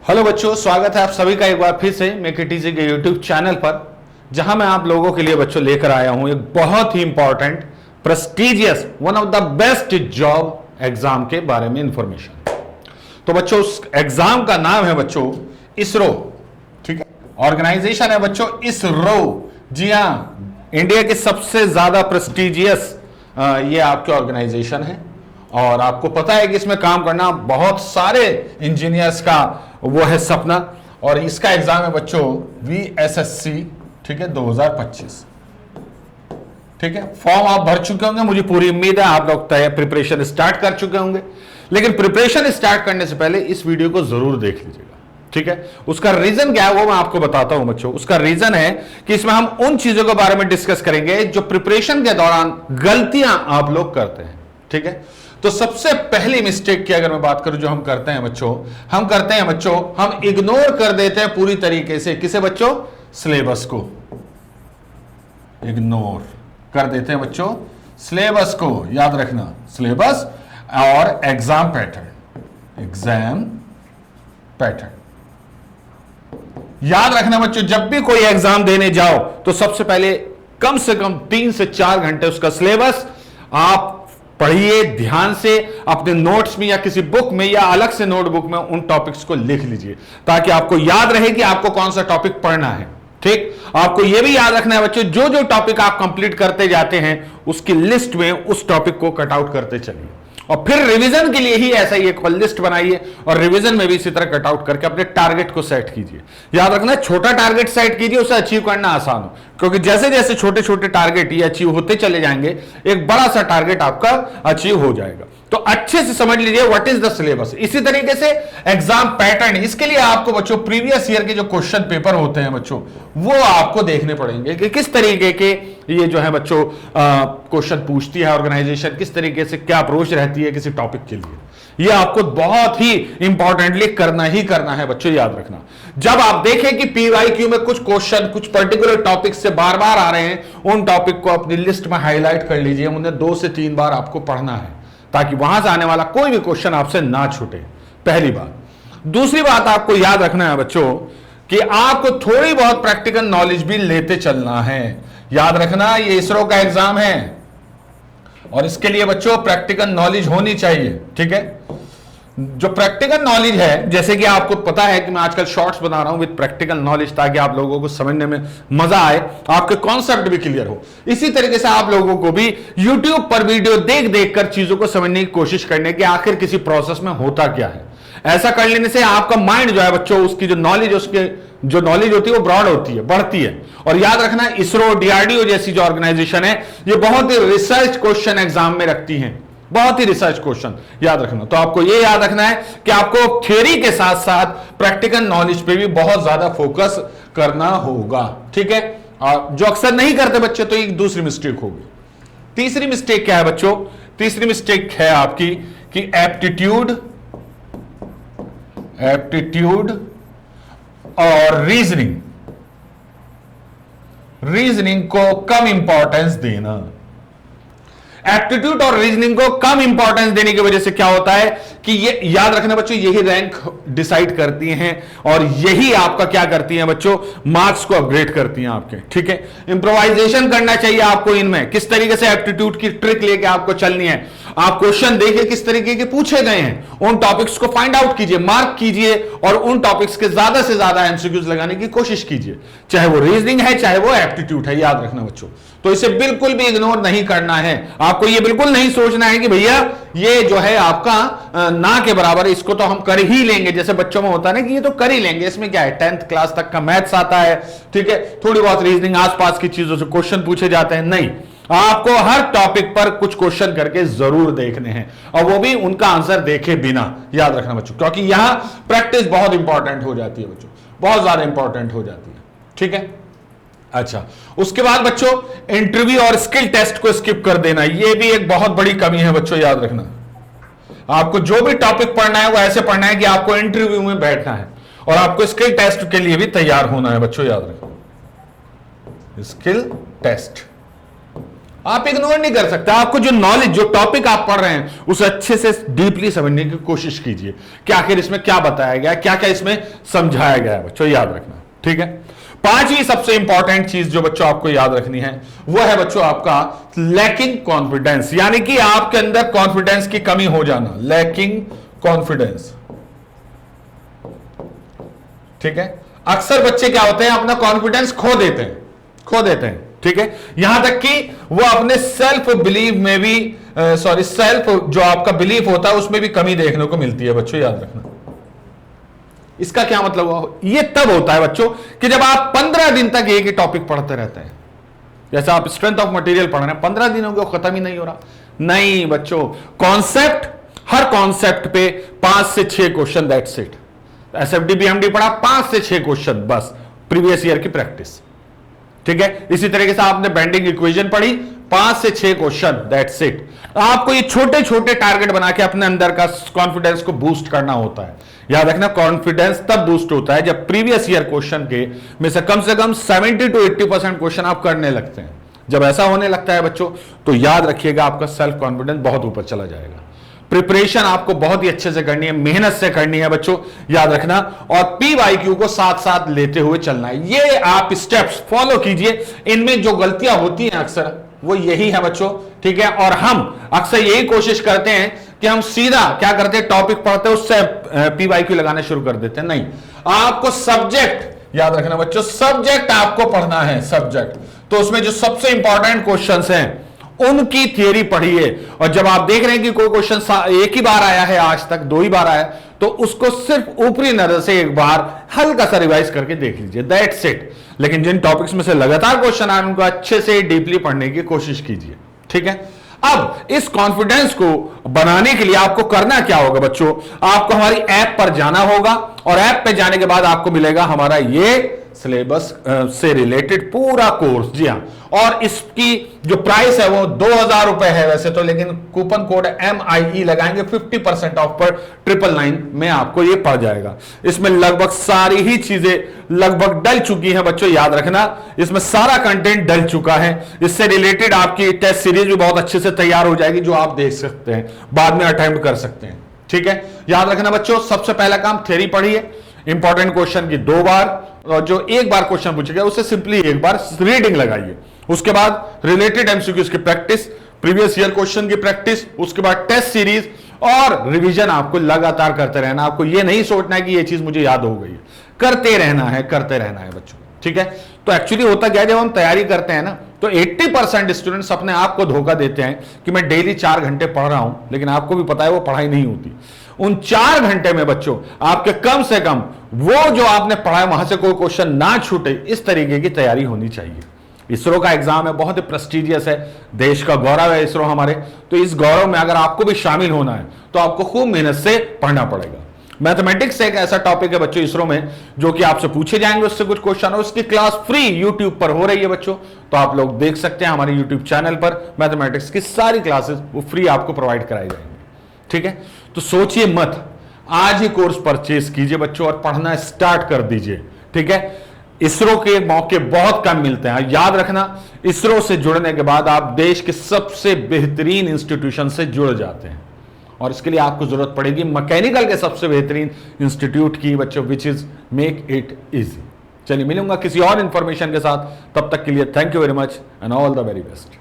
Hello बच्चों, स्वागत है आप सभी का एक बार फिर से मेकेटीजी के यूट्यूब चैनल पर, जहां मैं आप लोगों के लिए बच्चों लेकर आया हूं एक बहुत ही important, prestigious, one of the best job exam के बारे में इंफॉर्मेशन। तो बच्चों उस एग्जाम का नाम है बच्चों इसरो। ठीक है, ऑर्गेनाइजेशन है बच्चों इसरो। जी हां, इंडिया के सबसे ज्यादा प्रेस्टिजियस ये आपके ऑर्गेनाइजेशन है और आपको पता है कि इसमें काम करना बहुत सारे इंजीनियर्स का वो है सपना। और इसका एग्जाम है बच्चों VSSC, ठीक है, 2025। ठीक है, फॉर्म आप भर चुके होंगे, मुझे पूरी उम्मीद है आप लोग प्रिपरेशन स्टार्ट कर चुके होंगे। लेकिन प्रिपरेशन स्टार्ट करने से पहले इस वीडियो को जरूर देख लीजिएगा। ठीक है, उसका रीजन क्या है वो मैं आपको बताता हूं बच्चों। उसका रीजन है कि इसमें हम उन चीजों के बारे में डिस्कस करेंगे जो प्रिपरेशन के दौरान गलतियां आप लोग करते हैं। ठीक है, तो सबसे पहली मिस्टेक की अगर मैं बात करूं जो हम करते हैं बच्चों, हम इग्नोर कर देते हैं पूरी तरीके से। किसे बच्चों? सिलेबस को इग्नोर कर देते हैं बच्चों। सिलेबस को याद रखना, सिलेबस और एग्जाम पैटर्न याद रखना बच्चों। जब भी कोई एग्जाम देने जाओ तो सबसे पहले कम से कम 3 से 4 घंटे उसका सिलेबस आप पढ़िए ध्यान से, अपने नोट्स में या किसी बुक में या अलग से नोटबुक में उन टॉपिक्स को लिख लीजिए ताकि आपको याद रहे कि आपको कौन सा टॉपिक पढ़ना है। ठीक, आपको यह भी याद रखना है बच्चों, जो जो टॉपिक आप कंप्लीट करते जाते हैं उसकी लिस्ट में उस टॉपिक को कट आउट करते चलिए। और फिर रिवीजन के लिए ही ऐसा ही एक लिस्ट बनाइए और रिवीजन में भी इसी तरह कट आउट करके अपने टारगेट को सेट कीजिए। याद रखना, छोटा टारगेट सेट कीजिए, उसे अचीव करना आसान हो, क्योंकि जैसे जैसे छोटे छोटे टारगेट ये अचीव होते चले जाएंगे एक बड़ा सा टारगेट आपका अचीव हो जाएगा। तो अच्छे से समझ लीजिए व्हाट इज द सिलेबस। इसी तरीके से एग्जाम पैटर्न, इसके लिए आपको बच्चों प्रीवियस ईयर के जो क्वेश्चन पेपर होते हैं बच्चों वो आपको देखने पड़ेंगे कि किस तरीके के ये जो है बच्चों क्वेश्चन पूछती है ऑर्गेनाइजेशन, किस तरीके से क्या अप्रोच रहती है किसी टॉपिक के लिए। ये आपको बहुत ही इंपॉर्टेंटली करना ही करना है बच्चों, याद रखना। जब आप देखें कि PYQ में कुछ क्वेश्चन कुछ पर्टिकुलर टॉपिक से बार बार आ रहे हैं, उन टॉपिक को अपनी लिस्ट में हाईलाइट कर लीजिए। उन्हें 2 से 3 बार आपको पढ़ना है ताकि वहां से आने वाला कोई भी क्वेश्चन आपसे ना छूटे, पहली बात। दूसरी बात आपको याद रखना है बच्चों कि आपको थोड़ी बहुत प्रैक्टिकल नॉलेज भी लेते चलना है। याद रखना, ये इसरो का एग्जाम है और इसके लिए बच्चों प्रैक्टिकल नॉलेज होनी चाहिए। ठीक है, जो प्रैक्टिकल नॉलेज है, जैसे कि आपको पता है कि मैं आजकल शॉर्ट्स बना रहा हूं विद प्रैक्टिकल नॉलेज ताकि आप लोगों को समझने में मजा आए, आपके कॉन्सेप्ट भी क्लियर हो। इसी तरीके से आप लोगों को भी YouTube पर वीडियो देख देख कर चीजों को समझने की कोशिश करने की आखिर किसी प्रोसेस में होता क्या है। ऐसा कर लेने से आपका माइंड जो है बच्चों, उसकी जो नॉलेज होती है वो ब्रॉड होती है, बढ़ती है। और याद रखना, इसरो DRDO जैसी जो ऑर्गेनाइजेशन है ये बहुत ही रिसर्च क्वेश्चन एग्जाम में रखती है, बहुत ही रिसर्च क्वेश्चन याद रखना। तो आपको यह याद रखना है कि आपको थ्योरी के साथ साथ प्रैक्टिकल नॉलेज पे भी बहुत ज्यादा फोकस करना होगा। ठीक है, जो अक्सर नहीं करते बच्चे, तो एक दूसरी मिस्टेक होगी। तीसरी मिस्टेक क्या है बच्चों? तीसरी मिस्टेक है आपकी कि एप्टीट्यूड और रीजनिंग को कम इंपॉर्टेंस देना। एप्टीट्यूड और रीजनिंग को कम इंपॉर्टेंस देने की वजह से क्या होता है कि ये याद रखना बच्चों, यही रैंक डिसाइड करती हैं और यही आपका क्या करती हैं बच्चों, मार्क्स को अपग्रेड करती हैं आपके। ठीक है, इंप्रोवाइजेशन करना चाहिए आपको इनमें। किस तरीके से एप्टीट्यूड की ट्रिक लेके आपको चलनी है, आप क्वेश्चन देखिए किस तरीके के पूछे गए हैं, उन टॉपिक्स को फाइंड आउट कीजिए, मार्क कीजिए और उन टॉपिक्स के ज्यादा से ज्यादा MCQs लगाने की कोशिश कीजिए, चाहे वो रीजनिंग है चाहे वो एप्टीट्यूड है। याद रखना बच्चों, तो इसे बिल्कुल भी इग्नोर नहीं करना है। आपको ये बिल्कुल नहीं सोचना है कि भैया ये जो है आपका ना के बराबर, इसको तो हम कर ही लेंगे। जैसे बच्चों में होता है ना कि ये तो कर ही लेंगे, इसमें क्या है, 10th क्लास तक का मैथ्स आता है, ठीक है, थोड़ी बहुत रीजनिंग, आसपास की चीजों से क्वेश्चन पूछे जाते हैं। नहीं, आपको हर टॉपिक पर कुछ क्वेश्चन करके जरूर देखने हैं और वो भी उनका आंसर देखे बिना। याद रखना बच्चों, क्योंकि यहां प्रैक्टिस बहुत इंपॉर्टेंट हो जाती है बच्चों, बहुत ज्यादा इंपॉर्टेंट हो जाती है। ठीक है, अच्छा, उसके बाद बच्चों इंटरव्यू और स्किल टेस्ट को स्किप कर देना, यह भी एक बहुत बड़ी कमी है बच्चों। याद रखना, आपको जो भी टॉपिक पढ़ना है वो ऐसे पढ़ना है कि आपको इंटरव्यू में बैठना है और आपको स्किल टेस्ट के लिए भी तैयार होना है बच्चों। याद रखना, स्किल टेस्ट आप इग्नोर नहीं कर सकते। आपको जो नॉलेज, जो टॉपिक आप पढ़ रहे हैं उसे अच्छे से डीपली समझने की कोशिश कीजिए कि आखिर इसमें क्या बताया गया, क्या क्या इसमें समझाया गया है बच्चों, याद रखना। ठीक है, पांचवी सबसे इंपॉर्टेंट चीज जो बच्चों आपको याद रखनी है वो है बच्चों आपका लैकिंग कॉन्फिडेंस, यानी कि आपके अंदर कॉन्फिडेंस की कमी हो जाना, लैकिंग कॉन्फिडेंस। ठीक है, अक्सर बच्चे क्या होते हैं, अपना कॉन्फिडेंस खो देते हैं। ठीक है, यहां तक कि वो अपने सेल्फ बिलीव में भी सेल्फ जो आपका बिलीफ होता है उसमें भी कमी देखने को मिलती है बच्चों, याद रखना। इसका क्या मतलब हुआ? ये तब होता है बच्चों कि जब आप 15 दिन तक एक ही टॉपिक पढ़ते रहते हैं। जैसे आप स्ट्रेंथ ऑफ मटेरियल पढ़ रहे हैं, 15 दिन हो गए, खत्म ही नहीं हो रहा। नहीं बच्चों, कॉन्सेप्ट, हर कॉन्सेप्ट पे 5 से 6 question, that's it. SFD BMD पढ़ा, 5 से 6 क्वेश्चन बस, प्रीवियस ईयर की प्रैक्टिस। ठीक है, इसी तरीके से आपने बेंडिंग इक्वेशन पढ़ी, 5 से 6 क्वेश्चन, दैट्स इट। आपको ये छोटे छोटे टारगेट बना के अपने अंदर का कॉन्फिडेंस को बूस्ट करना होता है। याद रखना, कॉन्फिडेंस तब बूस्ट होता है जब प्रीवियस ईयर क्वेश्चन के में से कम 70 to 80% क्वेश्चन आप करने लगते हैं। जब ऐसा होने लगता है बच्चों तो याद रखिएगा आपका सेल्फ कॉन्फिडेंस बहुत ऊपर चला जाएगा। प्रिपरेशन आपको बहुत ही अच्छे से करनी है, मेहनत से करनी है बच्चों, याद रखना। और PYQ को साथ साथ लेते हुए चलना है। ये आप स्टेप्स फॉलो कीजिए। इनमें जो गलतियां होती हैं अक्सर वो यही है बच्चों। ठीक है, और हम अक्सर यही कोशिश करते हैं कि हम सीधा क्या करते हैं, टॉपिक पढ़ते हैं उससे PYQ लगाना शुरू कर देते हैं। नहीं, आपको सब्जेक्ट याद रखना बच्चों, सब्जेक्ट आपको पढ़ना है, सब्जेक्ट। तो उसमें जो सबसे इंपॉर्टेंट क्वेश्चंस हैं उनकी थियरी पढ़िए। और जब आप देख रहे हैं कि कोई क्वेश्चन एक ही बार आया है, आज तक 2 ही बार आया, तो उसको सिर्फ ऊपरी नजर से एक बार हल्का सा रिवाइज करके देख लीजिए, दैट्स इट। लेकिन जिन टॉपिक्स में से लगातार क्वेश्चन आए उनको अच्छे से डीपली पढ़ने की कोशिश कीजिए। ठीक है, अब इस कॉन्फिडेंस को बनाने के लिए आपको करना क्या होगा बच्चों, आपको हमारी ऐप पर जाना होगा और ऐप पे जाने के बाद आपको मिलेगा हमारा ये सिलेबस से रिलेटेड पूरा कोर्स। जी हाँ, और इसकी जो प्राइस है वो 2000 रुपए है वैसे तो, लेकिन कूपन कोड MIE लगाएंगे 50% ऑफ पर 999 में आपको ये पड़ जाएगा। इसमें लगभग सारी ही चीजें लगभग डल चुकी हैं बच्चों, याद रखना। इसमें सारा कंटेंट डल चुका है। इससे रिलेटेड आपकी टेस्ट सीरीज भी बहुत अच्छे से तैयार हो जाएगी, जो आप देख सकते हैं, बाद में अटेम्प्ट कर सकते हैं। ठीक है, याद रखना बच्चों, सबसे पहला काम थ्योरी पढ़िए, इंपॉर्टेंट क्वेश्चन की 2 बार, और जो एक बार क्वेश्चन पूछेगा उससे सिंपली एक बार रीडिंग लगाइए। उसके बाद रिलेटेड MCQs की प्रैक्टिस, प्रीवियस ईयर क्वेश्चन की प्रैक्टिस, उसके बाद टेस्ट सीरीज और रिवीजन आपको लगातार करते रहना। आपको ये नहीं सोचना है कि ये चीज मुझे याद हो गई, करते रहना है बच्चों। ठीक है, तो एक्चुअली होता क्या है, जब हम तैयारी करते हैं ना तो 80% स्टूडेंट्स अपने आप को धोखा देते हैं कि मैं डेली 4 घंटे पढ़ रहा हूं, लेकिन आपको भी पता है वो पढ़ाई नहीं होती। उन 4 घंटे में बच्चों आपके कम से कम वो जो आपने पढ़ा है वहां से कोई क्वेश्चन ना छूटे, इस तरीके की तैयारी होनी चाहिए। इसरो का एग्जाम है, बहुत ही प्रेस्टिजियस है, देश का गौरव है इसरो हमारे। तो इस गौरव में अगर आपको भी शामिल होना है तो आपको खूब मेहनत से पढ़ना पड़ेगा। मैथमेटिक्स एक ऐसा टॉपिक है बच्चों इसरो में जो कि आपसे पूछे जाएंगे, उससे कुछ क्वेश्चन, और उसकी क्लास फ्री यूट्यूब पर हो रही है बच्चों। तो आप लोग देख सकते हैं हमारे यूट्यूब चैनल पर, मैथमेटिक्स की सारी क्लासेस वो फ्री आपको प्रोवाइड कराई जाएंगी। ठीक है, तो सोचिए मत, आज ही कोर्स परचेज कीजिए बच्चों और पढ़ना स्टार्ट कर दीजिए। ठीक है, इसरो के मौके बहुत कम मिलते हैं। याद रखना, इसरो से जुड़ने के बाद आप देश के सबसे बेहतरीन इंस्टीट्यूशन से जुड़ जाते हैं, और इसके लिए आपको जरूरत पड़ेगी मैकेनिकल के सबसे बेहतरीन इंस्टीट्यूट की बच्चों, which is make it easy. चलिए मिलूंगा किसी और इंफॉर्मेशन के साथ, तब तक के लिए thank you very much and all the very best.